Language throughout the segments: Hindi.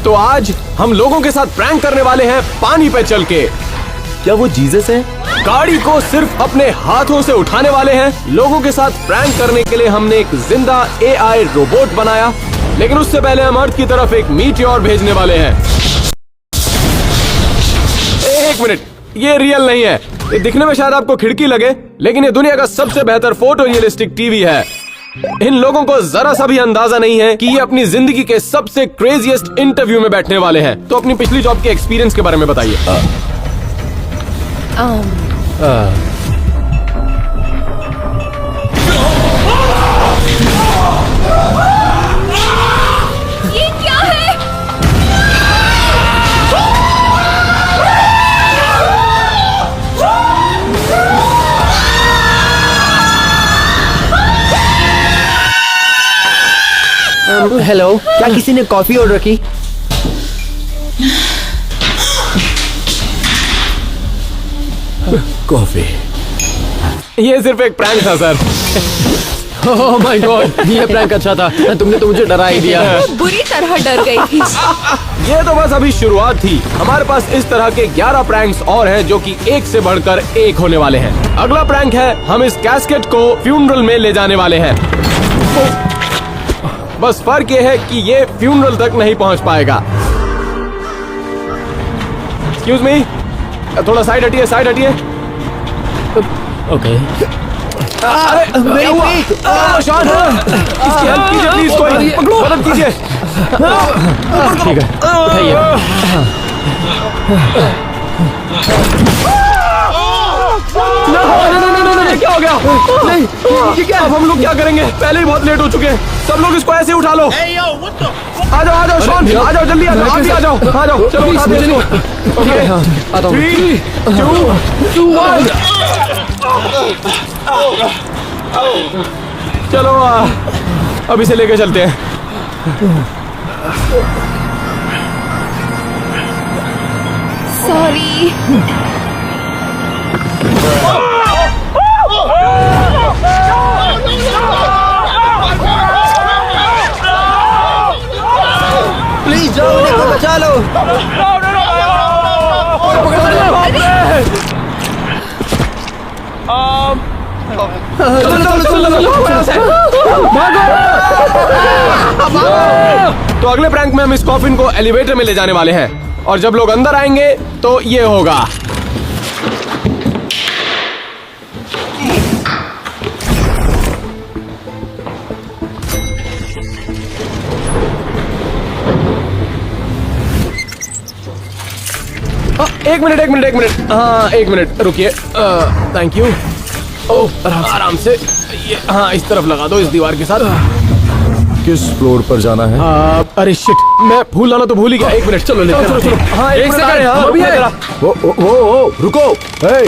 तो आज हम लोगों के साथ प्रैंक करने वाले हैं पानी पे चल के। क्या वो जीसस है? गाड़ी को सिर्फ अपने हाथों से उठाने वाले हैं। लोगों के साथ प्रैंक करने के लिए हमने एक जिंदा AI रोबोट बनाया, लेकिन उससे पहले हम अर्थ की तरफ एक मीटियोर भेजने वाले हैं। एक मिनट, ये रियल नहीं है। ये दिखने में शायद आपको खिड़की लगे, लेकिन ये दुनिया का सबसे बेहतर फोटो रियलिस्टिक टीवी है। इन लोगों को जरा सा भी अंदाजा नहीं है कि ये अपनी जिंदगी के सबसे क्रेजीएस्ट इंटरव्यू में बैठने वाले हैं। तो अपनी पिछली जॉब के एक्सपीरियंस के बारे में बताइए। ये क्या है? हेलो, क्या किसी ने कॉफी ऑर्डर की? कॉफी। ये सिर्फ एक प्रैंक था सर। ओह माय गॉड, ये प्रैंक अच्छा था। तुमने तो मुझे डरा ही दिया। वो बुरी तरह डर गई थी। ये तो बस अभी शुरुआत थी। हमारे पास इस तरह के 11 प्रैंक्स और हैं जो कि एक से बढ़कर एक होने वाले हैं। अगला प्रैंक है, हम इस कैस्केट को फ्यूनरल में ले जाने वाले हैं। बस फर्क ये है कि ये फ्यूनरल तक नहीं पहुंच पाएगा। एक्सक्यूज मी, थोड़ा साइड हटिए, साइड हटिए। ओके। अरे क्या हुआ? शॉट! इसकी हेल्प कीजिए प्लीज, कोई मदद कीजिए। ठीक है, उठाइए। नहीं, क्या हो गया? नहीं, ये क्या? अब हम लोग क्या करेंगे? पहले ही बहुत लेट हो चुके हैं। सब लोग इसको ऐसे उठा लो। आ जाओ शॉन, आ जाओ जल्दी, आ जाओ, आप भी आ जाओ, आ जाओ, चलो उठा दो इसको। ओके, आता हूँ। 3, 2, 1। चलो अब इसे लेके चलते हैं। सॉरी। प्लीज जाओ, उन्हें बचा लो। तो अगले प्रैंक में हम इस कॉफिन को एलिवेटर में ले जाने वाले हैं, और जब लोग अंदर आएंगे तो ये होगा। एक मिनट, हाँ एक मिनट रुकिए। Thank you. ओह आराम से, ये हाँ इस तरफ लगा दो, इस दीवार के साथ। किस फ्लोर पर जाना है? अरे शिट, मैं भूल लाना तो भूल ही गया। एक मिनट, चलो चलो। हाँ एक सेकंड, हाँ अभी रुको है। जरा। ओ, रुको। हे,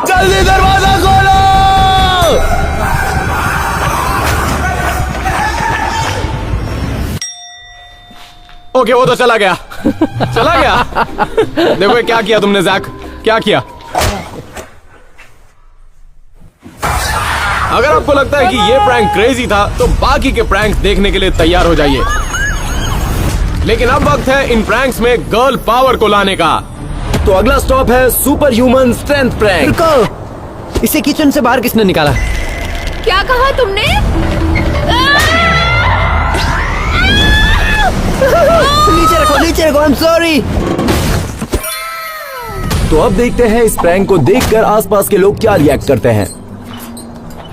जल्दी दरवाजा खोलो। ओके, वो तो चला गया। चला गया। देखो क्या किया तुमने जैक, क्या किया। अगर आपको लगता है कि ये प्रैंक क्रेजी था, तो बाकी के प्रैंक देखने के लिए तैयार हो जाइए। लेकिन अब वक्त है इन प्रैंक्स में गर्ल पावर को लाने का। तो अगला स्टॉप है सुपर ह्यूमन स्ट्रेंथ प्रैंक। रुको, इसे किचन से बाहर किसने निकाला? क्या कहा तुमने? नीचे रखो, I'm sorry। तो अब देखते हैं इस प्रैंक को देखकर आसपास के लोग क्या रिएक्ट करते हैं।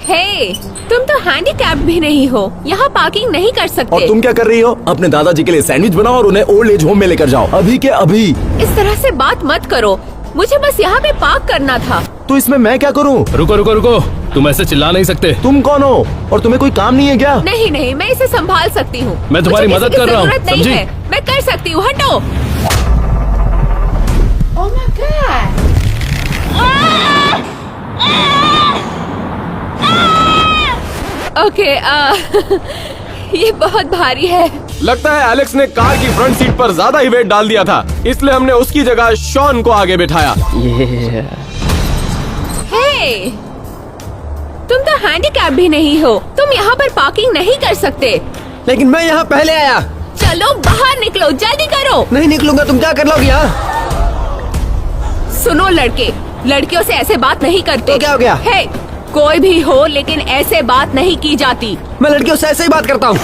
हे, तुम तो हैंडीकैप्ड भी नहीं हो, यहाँ पार्किंग नहीं कर सकते। और तुम क्या कर रही हो? अपने दादाजी के लिए सैंडविच बनाओ और उन्हें ओल्ड एज होम में लेकर जाओ, अभी के अभी। इस तरह से बात मत करो, मुझे बस यहाँ पे पार्क करना था। तो इसमें मैं क्या करूं? रुको, तुम ऐसे चिल्ला नहीं सकते। तुम कौन हो और तुम्हें कोई काम नहीं है क्या? नहीं, मैं इसे संभाल सकती हूँ। मैं तुम्हारी मुझे मदद किसी की कर रहा हूँ, जरूरत नहीं समझी? है, मैं कर सकती हूँ, हटो। Oh my God! ओके ये बहुत भारी है। लगता है एलेक्स ने कार की फ्रंट सीट पर ज्यादा ही वेट डाल दिया था, इसलिए हमने उसकी जगह शॉन को आगे बिठाया। हे, तुम तो हैंडीकैप भी नहीं हो, तुम यहाँ पर पार्किंग नहीं कर सकते। लेकिन मैं यहाँ पहले आया। चलो बाहर निकलो, जल्दी करो। नहीं निकलूंगा, तुम क्या कर लोगे यहाँ? सुनो लड़के, लड़कियों से ऐसे बात नहीं करते। तो क्या हो गया? हे, कोई भी हो लेकिन ऐसे बात नहीं की जाती। मैं लड़कियों से ऐसे ही बात करता हूँ।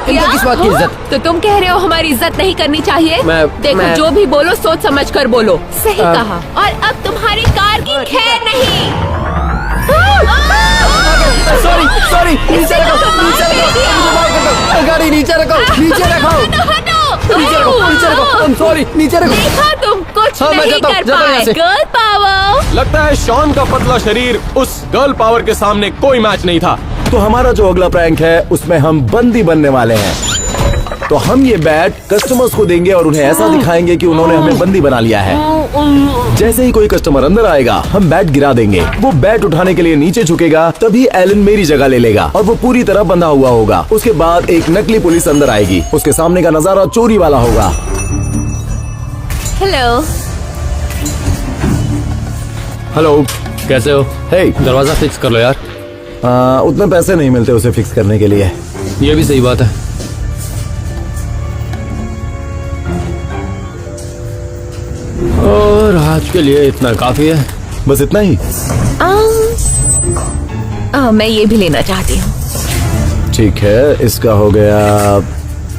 इनको किस बात की इज्जत? तो तुम कह रहे हो हमारी इज्जत नहीं करनी चाहिए? देखो जो भी बोलो सोच समझ कर बोलो। सही कहा। और अब तुम्हारी कार की खैर नहीं। सॉरी सॉरी, नीचे रखो, नीचे रखो, गाड़ी नीचे रखो, नीचे रखो, नीचे रखो, I'm sorry, नीचे रखो। देखा तुम कुछ हाँ, मैं नहीं जाता हूँ, कर जाता हूँ पाए। यहाँ से। Girl power. लगता है शॉन का पतला शरीर उस गर्ल पावर के सामने कोई मैच नहीं था। तो हमारा जो अगला प्रैंक है उसमें हम बंदी बनने वाले हैं। तो हम ये बैट कस्टमर्स को देंगे और उन्हें ऐसा दिखाएंगे कि उन्होंने हमें बंदी बना लिया है। जैसे ही कोई कस्टमर अंदर आएगा हम बैट गिरा देंगे। वो बैट उठाने के लिए नीचे झुकेगा, तभी एलन मेरी जगह ले लेगा और वो पूरी तरह बंधा हुआ होगा। उसके बाद एक नकली पुलिस अंदर आएगी। उसके सामने का नजारा चोरी वाला होगा। हेलो। हेलो, कैसे हो? हे, दरवाजा फिक्स कर लो यार। उतने पैसे नहीं मिलते उसे फिक्स करने के लिए। ये भी सही बात है। और आज के लिए इतना काफी है। बस इतना ही? मैं ये भी लेना चाहती हूँ। ठीक है, इसका हो गया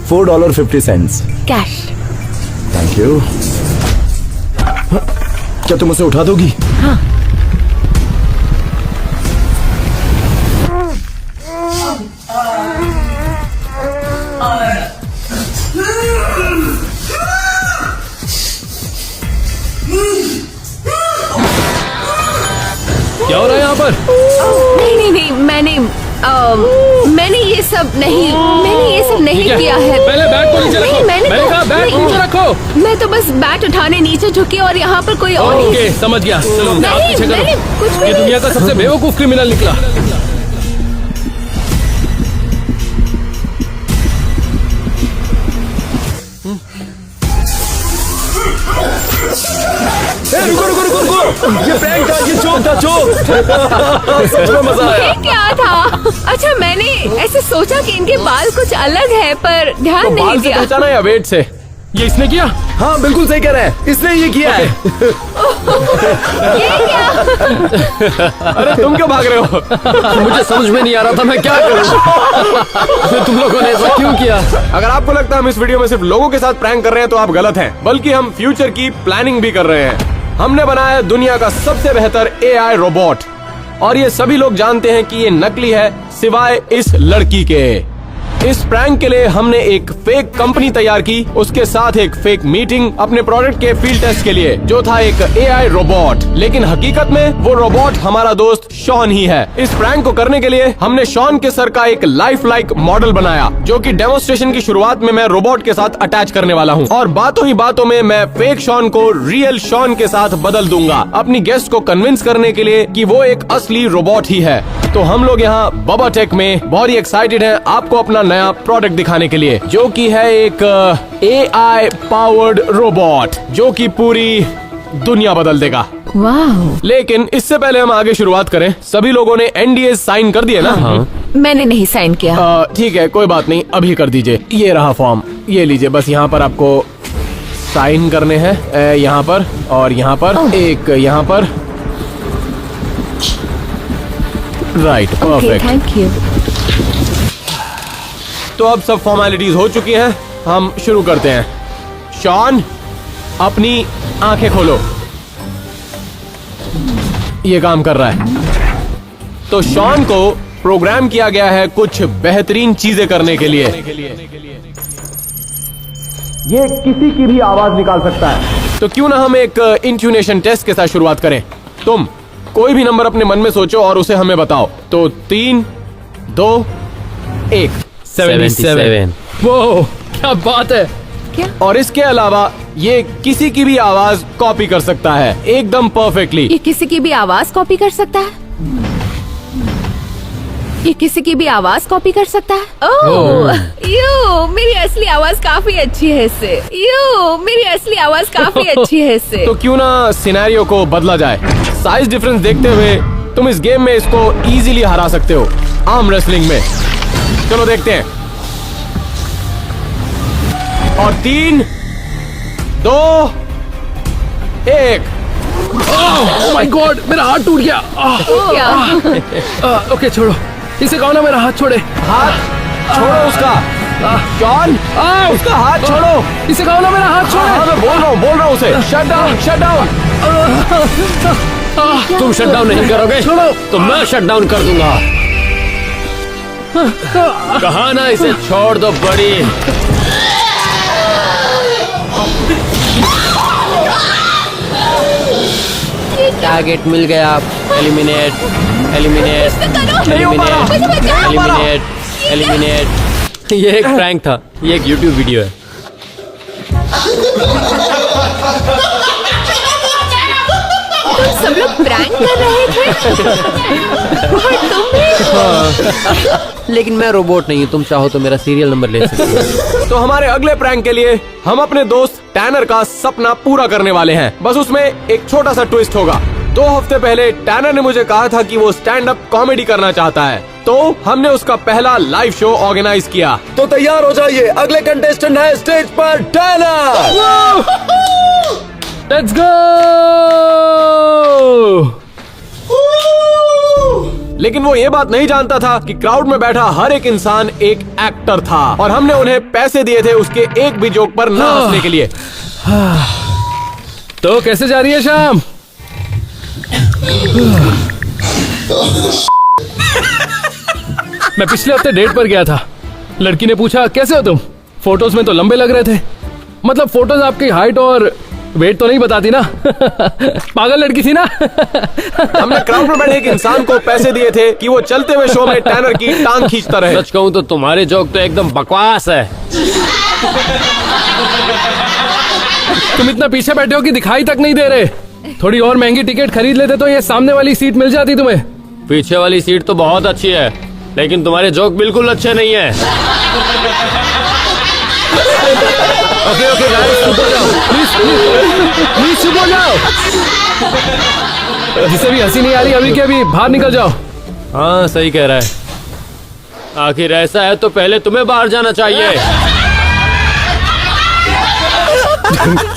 $4.50। कैश। Thank you. क्या तुम उसे उठा दोगी? हाँ। क्या हो रहा है यहाँ पर? नहीं नहीं नहीं, मैंने ये सब नहीं ठीक है, किया है। पहले बैट को नीचे नहीं, रखो। मैंने कहा बैट नहीं। नीचे रखो। मैं तो बस बैट उठाने नीचे झुकी और यहाँ पर कोई और नहीं। ओके, समझ गया। चलो आप नहीं, पीछे मैंने करो। कुछ भी ये नहीं। दुनिया का सबसे बेवकूफ क्रिमिनल निकला। रुको रुको रुको रुको, ये प्रैंक था, ये जोक था, जोक। सच में मजा आया। ये क्या था? अच्छा, मैंने ऐसे सोचा कि इनके बाल कुछ अलग है, पर ध्यान तो नहीं बाल से दिया। पहचाना या वेट से? ये इसने किया? हाँ बिल्कुल सही कह रहे हैं, इसने ये किया है। ये क्या? अरे तुम क्यों भाग रहे हो? मुझे समझ में नहीं आ रहा था मैं क्या करूं। तुम लोगों ने ऐसा क्यों किया? अगर आपको लगता है हम इस वीडियो में सिर्फ लोगों के साथ प्रैंक कर रहे हैं तो आप गलत हैं, बल्कि हम फ्यूचर की प्लानिंग भी कर रहे हैं। हमने बनाया है दुनिया का सबसे बेहतर AI रोबोट, और ये सभी लोग जानते हैं कि ये नकली है सिवाय इस लड़की के। इस प्रैंक के लिए हमने एक फेक कंपनी तैयार की, उसके साथ एक फेक मीटिंग अपने प्रोडक्ट के फील्ड टेस्ट के लिए, जो था एक AI रोबोट। लेकिन हकीकत में वो रोबोट हमारा दोस्त शॉन ही है। इस प्रैंक को करने के लिए हमने शॉन के सर का एक लाइफ लाइक मॉडल बनाया, जो कि डेमोन्स्ट्रेशन की शुरुआत में मैं रोबोट के साथ अटैच करने वाला हूँ, और बातों ही बातों में मैं फेक शॉन को रियल शॉन के साथ बदल दूंगा, अपनी गेस्ट को कन्विंस करने के लिए कि वो एक असली रोबोट ही है। तो हम लोग यहाँ बाबा टेक में बहुत ही एक्साइटेड हैं आपको अपना नया प्रोडक्ट दिखाने के लिए, जो कि है एक AI पावर्ड रोबोट, जो कि पूरी दुनिया बदल देगा। वाह। लेकिन इससे पहले हम आगे शुरुआत करें, सभी लोगों ने NDA साइन कर दिए ना? मैंने नहीं साइन किया। ठीक है, कोई बात नहीं, अभी कर दीजिए। ये रहा फॉर्म, ये लीजिए। बस यहाँ पर आपको साइन करने हैं, यहाँ पर और यहाँ पर, एक यहाँ पर। Right, perfect. Thank you. तो अब सब फॉर्मेलिटीज हो चुकी हैं, हम शुरू करते हैं। शॉन, अपनी आंखें खोलो। ये काम कर रहा है। तो शॉन को प्रोग्राम किया गया है कुछ बेहतरीन चीजें करने के लिए। ये किसी की भी आवाज निकाल सकता है। तो क्यों ना हम एक इंट्यूनेशन टेस्ट के साथ शुरुआत करें। तुम कोई भी नंबर अपने मन में सोचो और उसे हमें बताओ। तो 3, 2, 1। 77। वो क्या बात है। क्या? और इसके अलावा ये किसी की भी आवाज कॉपी कर सकता है एकदम परफेक्टली। ये किसी की भी आवाज कॉपी कर सकता है? ये किसी की भी आवाज कॉपी कर सकता है? ओह, यू, मेरी असली आवाज काफी अच्छी है इससे। यू, मेरी असली आवाज काफी अच्छी है इससे। तो क्यों ना सिनेरियो को बदला जाए। साइज डिफरेंस देखते हुए तुम इस गेम में इसको इजीली हरा सकते हो, आर्म रेसलिंग में। चलो देखते हैं। और 3, 2, 1। ओह माय गॉड, मेरा हाथ टूट गया। क्या? ओके छोड़ो, इसे कहो ना मेरा हाथ छोड़े। हाथ छोड़ो उसका। जॉन, उसका हाथ छोड़ो। इसे कहो ना मेरा हाथ छोड़े। हाँ, मैं बोल रहा हूँ उसे। Shut down, shut down. तुम शट डाउन नहीं करोगे छोड़ो, तो मैं शट डाउन कर दूंगा। कहा ना इसे छोड़ दो बड़ी। टारगेट मिल गया। Eliminate, eliminate, eliminate, eliminate, eliminate. ये एक प्रैंक था, ये एक YouTube वीडियो है। तुम सब लोग प्रैंक कर रहे थे और तुम भी? लेकिन मैं रोबोट नहीं हूँ, तुम चाहो तो मेरा सीरियल नंबर ले सकते हो। तो हमारे अगले प्रैंक के लिए हम अपने दोस्त टैनर का सपना पूरा करने वाले हैं। बस उसमें एक छोटा सा ट्विस्ट होगा। 2 हफ्ते पहले टैनर ने मुझे कहा था कि वो स्टैंड अप कॉमेडी करना चाहता है, तो हमने उसका पहला लाइव शो ऑर्गेनाइज किया। तो तैयार हो जाइए, अगले कंटेस्टेंट है स्टेज पर टैनर। Let's go. लेकिन वो ये बात नहीं जानता था कि क्राउड में बैठा हर एक इंसान एक एक्टर था और हमने उन्हें पैसे दिए थे उसके एक भी जोक पर ना हंसने के लिए। तो कैसे जा रही है शाम? मैं पिछले हफ्ते डेट पर गया था। लड़की ने पूछा कैसे हो तुम? फोटोज में तो लंबे लग रहे थे। मतलब फोटोज आपकी हाइट और वेट तो नहीं बताती ना। पागल लड़की थी ना। हमने क्राउड में बैठे एक इंसान को पैसे दिए थे कि वो चलते हुए शो में टैनर की टांग खींचता रहे। सच कहूं तो तुम्हारे जोक तो एकदम बकवास है। तुम इतना पीछे बैठे हो कि दिखाई तक नहीं दे रहे। थोड़ी और महंगी टिकट खरीद लेते तो ये सामने वाली सीट मिल जाती तुम्हें। पीछे वाली सीट तो बहुत अच्छी है, लेकिन तुम्हारे जोक बिल्कुल अच्छे नहीं है। ओके ओके गाइस, चुप हो जाओ प्लीज चुप हो जाओ। जिसे भी हंसी नहीं आ रही अभी के अभी बाहर निकल जाओ। हाँ सही कह रहा है। आखिर ऐसा है तो पहले तुम्हें बाहर जाना चाहिए।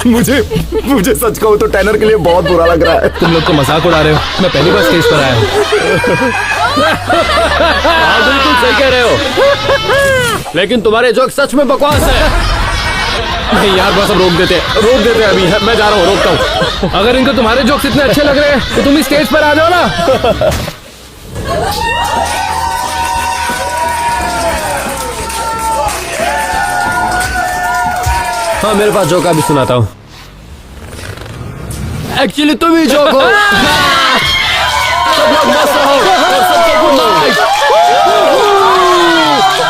मुझे सच कहूं तो टैनर के लिए बहुत बुरा लग रहा है। तुम लोग तो मजाक उड़ा रहे हो। मैं पहली बार स्टेज पर आया हूँ। हाँ बिल्कुल सही कह रहे हो, लेकिन तुम्हारे जोक सच में बकवास है। नहीं यार, बस अब रोक देते अभी। मैं जा रहा हूँ, रोकता हूँ। अगर इनको तुम्हारे जोक्स इतने अच्छे लग रहे हैं तो तुम इस स्टेज पर आ जाओ ना। हाँ मेरे पास जोक अभी सुनाता हूँ। एक्चुअली तुम ही जोक हो। सब लोग मस्त रहो और सबको गुड नाइट।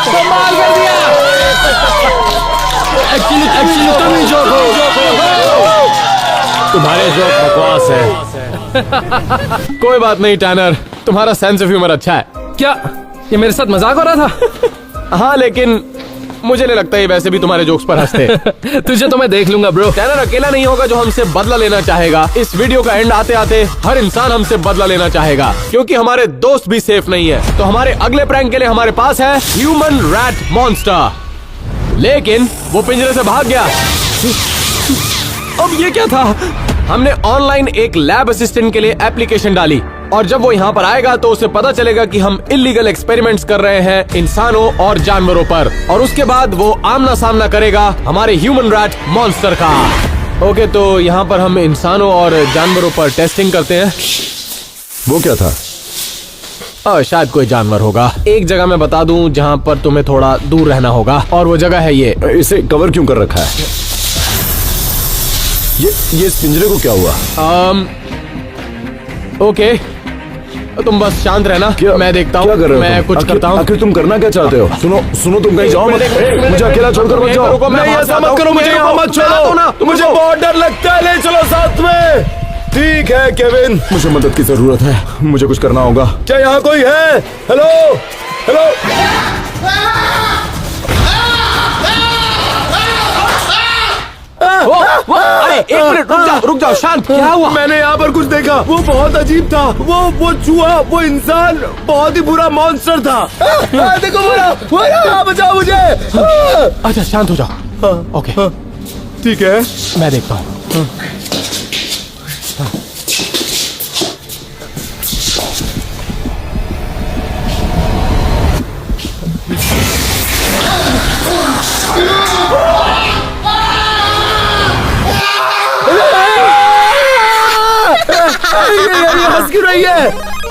कमाल कर दिया। एक्चुअली तुम ही जोक हो। तुम्हारे जोक बकवास है। कोई बात नहीं टैनर, तुम्हारा सेंस ऑफ ह्यूमर अच्छा है। क्या ये मेरे साथ मजाक हो रहा था? हाँ, लेकिन मुझे नहीं लगता ये वैसे भी तुम्हारे जोक्स पर हंसते। तुझे तो मैं देख लूंगा ब्रो। टैनर अकेला नहीं होगा जो हमसे बदला लेना चाहेगा। इस वीडियो का एंड आते आते हर इंसान हमसे बदला लेना चाहेगा, क्योंकि हमारे दोस्त भी सेफ नहीं है। तो हमारे अगले प्रैंक के लिए हमारे पास है ह्यूमन रैट मॉन्स्टर। लेकिन वो पिंजरे से भाग गया। अब ये क्या था? हमने ऑनलाइन एक लैब असिस्टेंट के लिए एप्लीकेशन डाली और जब वो यहाँ पर आएगा तो उसे पता चलेगा कि हम इलीगल एक्सपेरिमेंट्स कर रहे हैं इंसानों और जानवरों पर, और उसके बाद वो आमना सामना करेगा हमारे ह्यूमन रैट मॉन्स्टर का। ओके, तो यहाँ पर हम इंसानों और जानवरों पर टेस्टिंग करते हैं। वो क्या था? शायद कोई जानवर होगा। एक जगह मैं बता दूं जहाँ पर तुम्हें थोड़ा दूर रहना होगा, और वो जगह है ये। इसे कवर क्यों कर रखा है? ये इस पिंजरे को क्या हुआ? ओके, तुम बस शांत रहना। मैं देखता हूँ, मैं कुछ करता हूँ। आखिर तुम करना क्या चाहते हो? सुनो तुम कहीं जाओ मत। मुझे अकेला छोड़कर मत जाओ। नहीं, ऐसा मत करो, मुझे मत छोड़ो। मुझे बहुत डर लगता है। ले चलो साथ में। ठीक है केविन, मुझे मदद की जरूरत है। मुझे कुछ करना होगा। क्या यहाँ कोई है? हेलो। हेलो। अरे एक मिनट रुक जाओ शांत, क्या हुआ? मैंने यहाँ पर कुछ देखा, वो बहुत अजीब था। वो चूहा, वो इंसान बहुत ही बुरा मॉन्स्टर था। देखो वो बचाओ मुझे। अच्छा शांत हो जाओ। ओके ठीक है, मैं देखता हूँ। ये हंस क्यों रही है?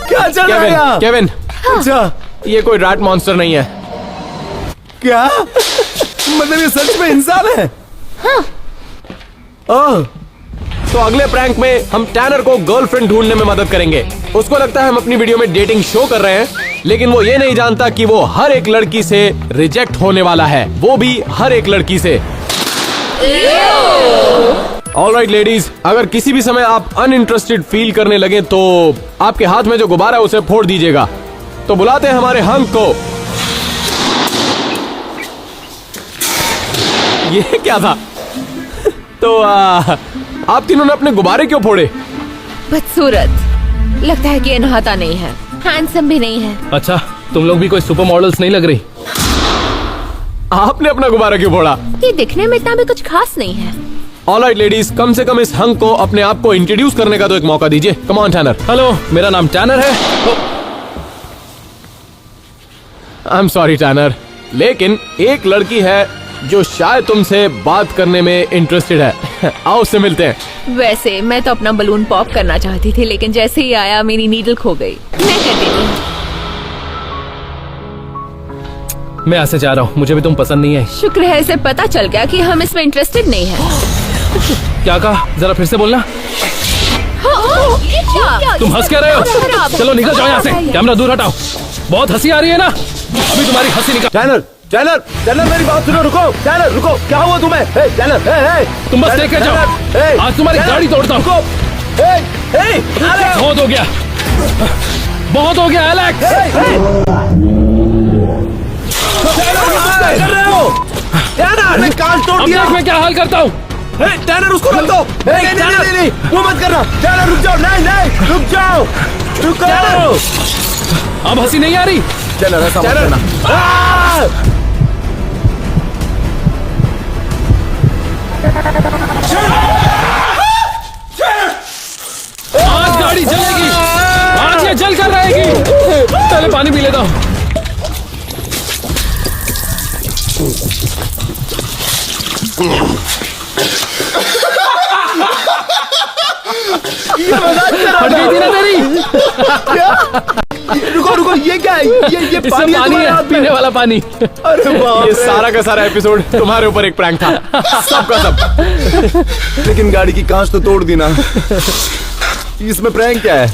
क्या चल रहा है यहाँ? केविन, अच्छा, ये कोई रैट मॉन्स्टर नहीं है। क्या मतलब ये सच में इंसान है? ओह, तो अगले प्रैंक में हम टैनर को गर्लफ्रेंड ढूंढने में मदद करेंगे। उसको लगता है हम अपनी वीडियो में डेटिंग शो कर रहे हैं, लेकिन वो ये नहीं जानता कि वो हर एक लड़की से रिजेक्ट होने वाला है, वो भी हर एक लड़की से। ऑलराइट लेडीज, अगर किसी भी समय आप अनइंटरेस्टेड फील करने लगे तो आपके हाथ में जो गुब्बारा है उसे फोड़ दीजिएगा। तो बुलाते हैं हमारे हंक को। ये क्या था? तो आप तीनों ने अपने गुब्बारे क्यों फोड़े? बदसूरत, लगता है कि ये नहाता नहीं है, हैंडसम भी नहीं है। अच्छा, तुम लोग भी कोई सुपर मॉडल्स नहीं लग रही। आपने अपना गुब्बारा क्यों फोड़ा? ये दिखने में इतना भी कुछ खास नहीं है। ऑलराइट लेडीज, कम से कम इस हंक को अपने आप को इंट्रोड्यूस करने का तो एक मौका दीजिए। Come on tenor. हेलो, मेरा नाम टैनर है। आई एम सॉरी टैनर, लेकिन एक लड़की है जो शायद तुमसे बात करने में इंटरेस्टेड है। आओ उससे मिलते हैं। वैसे मैं तो अपना बलून पॉप करना चाहती थी, लेकिन जैसे ही आया मेरी नीडल खो गई। मैं कर देती हूँ। मैं ऐसे जा रहा हूँ, मुझे भी तुम पसंद नहीं है। शुक्र है इसे पता चल गया कि हम इसमें इंटरेस्टेड नहीं है। क्या कहा? जरा फिर से बोलना। तुम हंस क्या रहे हो? चलो निकल जाओ यहाँ से, कैमरा दूर हटाओ। बहुत हंसी आ रही है ना, अभी तुम्हारी हंसी निकाल। टैनर मेरी बात सुनो। रुको टैनर, रुको। क्या हुआ तुम्हें? टैनर, तुम बस देख के जाओ, आज तुम्हारी गाड़ी तोड़ता हूँ। बहुत हो गया, बहुत हो गया एलेक्स। कर रहे हो? टैनर, कांच तोड़ अब दिया। देख मैं क्या हाल करता हूँ। टैनर, उसको रख दो। नहीं, वो मत करना। टैनर रुक जाओ। नहीं, रुक जाओ, रुको। अब हंसी नहीं आ रही। टैनर, ऐसा मत करना। आज गाड़ी जलेगी, आज ये जल कर रहेगी। पहले पानी पी लेता हूँ। फट गई थी ना तेरी। रुको, ये क्या है? ये पानी है, पीने वाला पानी। अरे बाप ये रे। सारा का सारा एपिसोड तुम्हारे ऊपर एक प्रैंक था, सबका सब। लेकिन गाड़ी की कांच तो तोड़ दी ना। इसमें प्रैंक क्या है?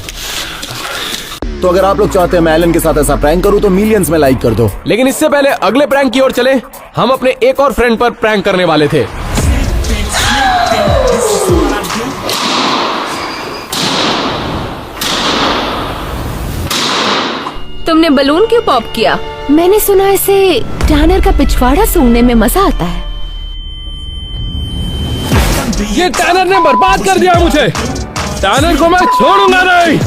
तो अगर आप लोग चाहते हैं मैं एलन के साथ ऐसा प्रैंक करूं तो मिलियंस में लाइक कर दो। लेकिन इससे पहले अगले प्रैंक की ओर चले। हम अपने एक और फ्रेंड पर प्रैंक करने वाले थे। तुमने बलून क्यों पॉप किया? मैंने सुना इसे टैनर का पिछवाड़ा सूंघने में मजा आता है। ये टैनर ने बर्बाद कर दिया मुझे। टैनर को मैं छोड़ूंगा नहीं।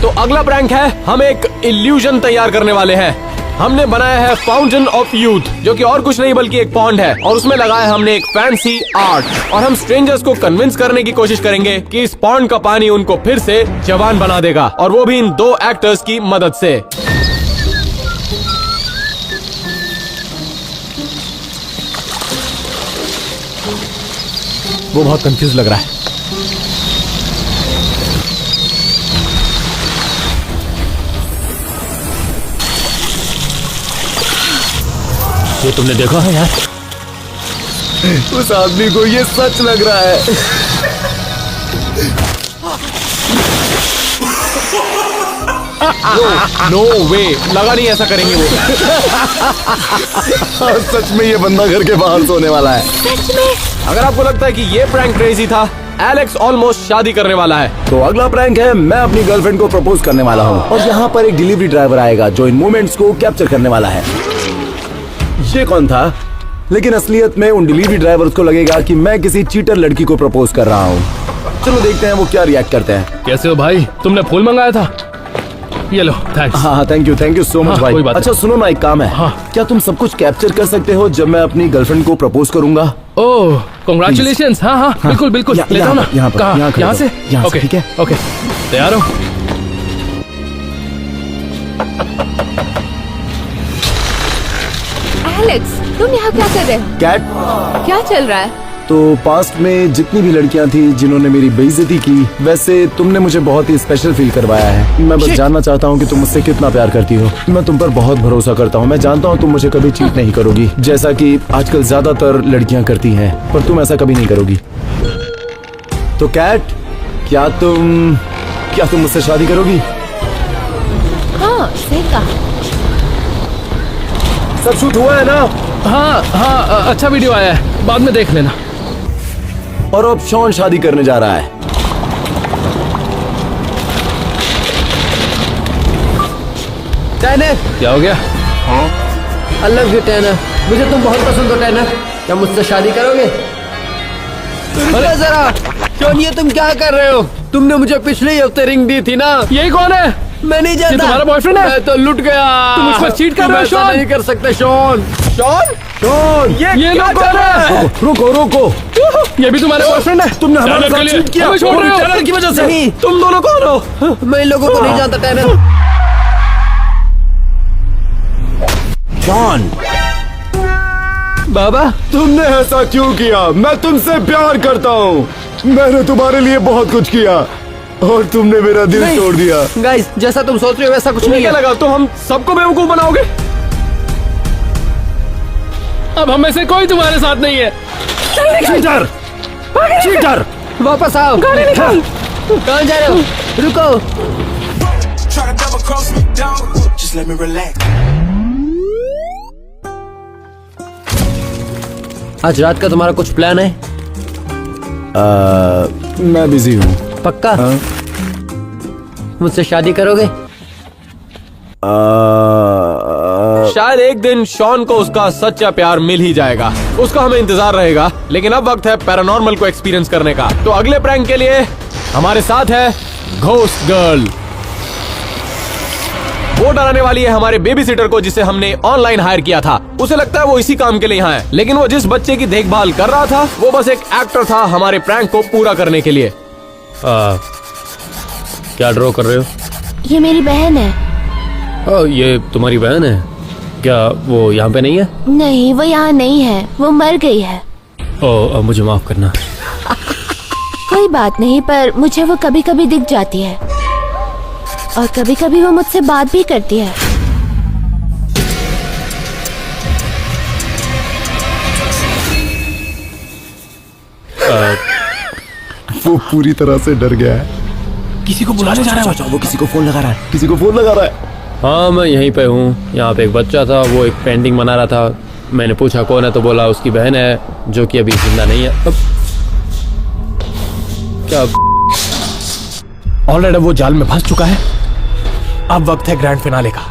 तो अगला प्रैंक है, हम एक इल्यूजन तैयार करने वाले हैं। हमने बनाया है फाउंटेन ऑफ यूथ, जो कि और कुछ नहीं बल्कि एक पॉन्ड है, और उसमें लगाया हमने एक फैंसी आर्ट। और हम स्ट्रेंजर्स को कन्विंस करने की कोशिश करेंगे कि इस पॉन्ड का पानी उनको फिर से जवान बना देगा, और वो भी इन दो एक्टर्स की मदद से। वो बहुत कंफ्यूज लग रहा है। ये तुमने देखा है यार? उस आदमी को ये सच लग रहा है। नो वे, लगा नहीं ऐसा करेंगे वो। सच में ये बंदा घर के बाहर सोने वाला है। सच में? अगर आपको लगता है कि ये प्रैंक क्रेजी था, एलेक्स ऑलमोस्ट शादी करने वाला है। तो अगला प्रैंक है, मैं अपनी गर्लफ्रेंड को प्रपोज करने वाला हूँ और यहाँ पर एक डिलीवरी ड्राइवर आएगा जो इन मोमेंट्स को कैप्चर करने वाला है। ये कौन था? लेकिन असलियत में उन डिलीवरी ड्राइवर्स को लगेगा कि मैं किसी चीटर लड़की को प्रपोज कर रहा हूँ। चलो देखते हैं वो क्या रिएक्ट करते हैं। कैसे हो भाई? तुमने फूल मंगाया था, ये लो थैंक्स। हाँ थैंक यू सो मच हाँ, भाई। कोई बात अच्छा सुनो ना, एक काम है। हाँ। क्या तुम सब कुछ कैप्चर कर सकते हो जब मैं अपनी गर्लफ्रेंड को प्रपोज करूंगा? ओह कॉन्ग्रेचुलेशंस। हाँ हाँ बिल्कुल बिल्कुल, यहाँ- लेता हूँ ना। यहाँ पर, कहाँ? यहाँ खड़े यहाँ हो। से? यहाँ से, ओके ठीक है? ओके, तैयार हो? एलेक्स, तुम यहाँ क्या कर रहे हो? कैट, क्या चल रहा है? तो पास्ट में जितनी भी लड़कियां थी जिन्होंने मेरी बेइज्जती की, वैसे तुमने मुझे बहुत ही स्पेशल फील करवाया है। मैं बस जानना चाहता हूँ कि तुम मुझसे कितना प्यार करती हो। मैं तुम पर बहुत भरोसा करता हूँ। मैं जानता हूँ तुम मुझे कभी चीट नहीं करोगी, जैसा कि आजकल ज्यादातर लड़कियां करती हैं, पर तुम ऐसा कभी नहीं करोगी। तो कैट, क्या तुम मुझसे शादी करोगी? हाँ, सही कहा। सब शूट हुआ है ना? हाँ हाँ, अच्छा वीडियो आया है, बाद में देख लेना। और अब शॉन शादी करने जा रहा है। टैनर, क्या हो गया? I love you tenor. मुझे तुम बहुत पसंद हो टैनर। क्या मुझसे शादी करोगे? रुको जरा, शॉन ये तुम क्या कर रहे हो? तुमने मुझे पिछले हफ्ते रिंग दी थी ना? यही कौन है? मैं नहीं जानता। ये तुम्हारा बॉयफ्रेंड है? मैं तो लुट गया। तुम मुझ पर cheat कर रहे हो, तुम ऐसा शॉन? नहीं कर सकते शॉन। शॉन, शॉन, ये लोग कौन है? रोको। ये भी तुम्हारे बॉयफ्रेंड है? तुमने हमारे टैनर साथ के लिए cheat किया। हमें छोड़ रहे हो? टैनर की वजह से। नहीं, तुम दोनों कौन हो? मैं इन लोगों को नहीं जानता टैनर। शॉन, बाबा, तुमने ऐसा क्यों किया? मैं तुमसे प्यार करता हूँ। मैंने तुम्हारे लिए बहुत कुछ किया और तुमने मेरा दिल नहीं। तोड़ दिया। गाइस, जैसा तुम सोच रहे हो वैसा कुछ तुम्हें नहीं क्या है। लगा तो हम सबको बेवकूफ बनाओगे? अब हम में से कोई तुम्हारे साथ नहीं है। चीटर, वापस आओ। कहाँ जा रहे हो? रुको। Try to double cross me, dog. Just let me relax. आज रात का तुम्हारा कुछ प्लान है? मैं बिजी हूँ। पक्का? हाँ। मुझसे शादी करोगे? शायद एक दिन शॉन को उसका सच्चा प्यार मिल ही जाएगा। उसका हमें इंतजार रहेगा, लेकिन अब वक्त है पैरानॉर्मल को एक्सपीरियंस करने का। तो अगले प्रैंक के लिए हमारे साथ है घोस्ट गर्ल। वो डराने वाली है हमारे बेबी सिटर को, जिसे हमने ऑनलाइन हायर किया था। उसे लगता है वो इसी काम के लिए यहाँ है, लेकिन वो जिस बच्चे की देखभाल कर रहा था वो बस एक एक्टर था हमारे प्रैंक को पूरा करने के लिए। क्या ड्रॉ कर रहे हो? ये मेरी बहन है। ये तुम्हारी बहन है? क्या वो यहाँ पे नहीं है? नहीं, वो यहाँ नहीं है, वो मर गई है। मुझे माफ करना। कोई बात नहीं, पर मुझे वो कभी कभी दिख जाती है और कभी कभी वो मुझसे बात भी करती है। वो पूरी तरह से डर गया है। किसी को बुलाने जा रहा है? वो किसी को फोन लगा रहा है। किसी को फोन लगा रहा है। हाँ मैं यहीं पे हूँ। यहाँ पे एक बच्चा था, वो एक पेंटिंग बना रहा था। मैंने पूछा कौन है, तो बोला उसकी बहन है जो कि अभी जिंदा नहीं है। अब क्या? ऑलरेडी वो जाल में फंस चुका है। अब वक्त है ग्रैंड फिनाले का।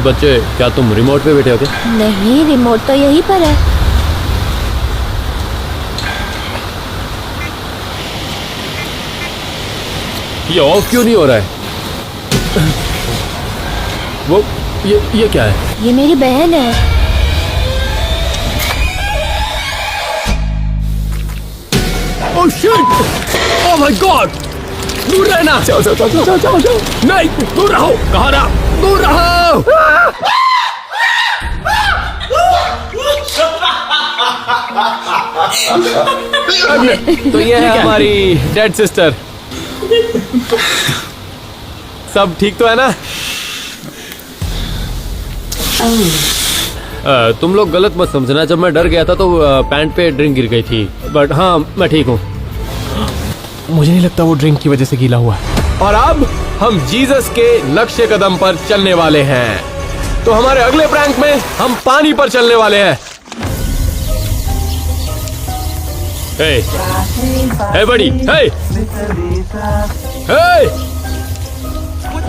बच्चे, क्या तुम रिमोट पे बैठे हो क्या? नहीं, रिमोट तो यहीं पर है। ये ऑफ क्यों नहीं हो रहा है? वो ये क्या है? ये मेरी बहन है। Oh shit! Oh my God! दूर रहना! जाओ। नहीं, दूर रहो! कहाँ रहा? दूर रहो! तो ये है हमारी डेड सिस्टर। सब ठीक तो है ना? तुम लोग गलत मत समझना। जब मैं डर गया था तो पैंट पे ड्रिंक गिर गई थी, बट हाँ मैं ठीक हूँ। मुझे नहीं लगता वो ड्रिंक की वजह से गीला हुआ है। और अब हम जीसस के लक्ष्य कदम पर चलने वाले हैं। तो हमारे अगले प्रैंक में हम पानी पर चलने वाले हैं। हे बड़ी, हे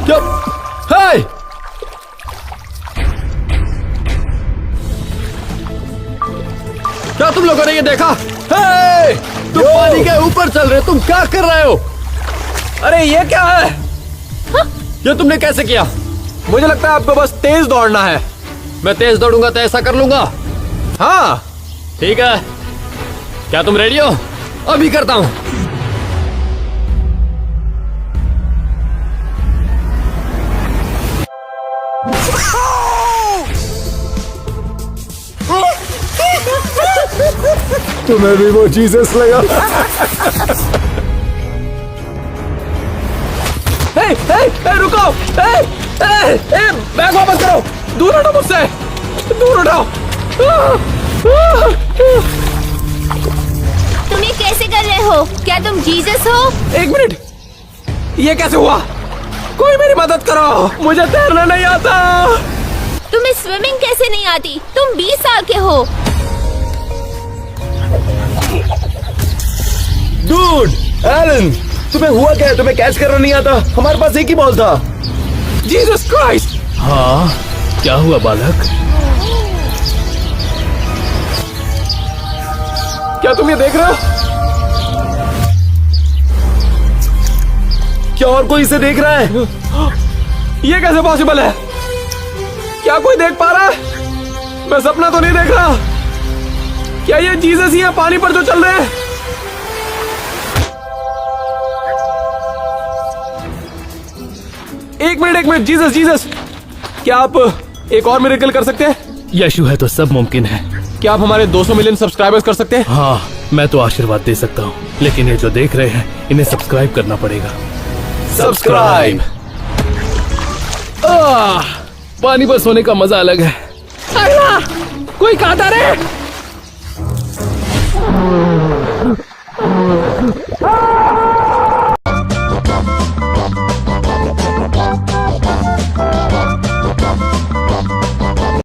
क्या, हे क्या तुम लोगों ने ये देखा? हे! तुम पानी के ऊपर चल रहे हो, तुम क्या कर रहे हो? अरे ये क्या है? ये तुमने कैसे किया? मुझे लगता है आपको बस तेज दौड़ना है। मैं तेज दौड़ूंगा तो ऐसा कर लूंगा। हाँ, ठीक है, क्या तुम रेडी हो? अभी करता हूं। तुम्हें भी वो जीसस लगा। रुको, बैग वापस करो, दूर हटो मुझसे, दूर हटो। तुम ये कैसे कर रहे हो? क्या तुम जीसस हो? एक मिनट, ये कैसे हुआ? कोई मेरी मदद करो, मुझे तैरना नहीं आता। तुम्हें स्विमिंग कैसे नहीं आती? तुम 20 साल के हो। डूड, एलन, तुम्हें हुआ क्या है? तुम्हें कैच करना नहीं आता? हमारे पास एक ही बॉल था। Jesus Christ! हाँ, क्या हुआ बालक? क्या तुम ये देख रहे हो? क्या और कोई इसे देख रहा है? ये कैसे पॉसिबल है? क्या कोई देख पा रहा है? मैं सपना तो नहीं देख रहा। क्या ये जीसस ही है पानी पर जो चल रहे हैं? एक मिनट, जीसस, जीसस, क्या आप एक और मिरेकल कर सकते हैं? यीशु है तो सब मुमकिन है। क्या आप हमारे 200 मिलियन सब्सक्राइबर्स कर सकते हैं? हाँ, मैं तो आशीर्वाद दे सकता हूँ, लेकिन ये जो देख रहे हैं इन्हें सब्सक्राइब करना पड़ेगा। सब्सक्राइब। पानी पर सोने का मजा अलग है। अगला, कोई काटा रे?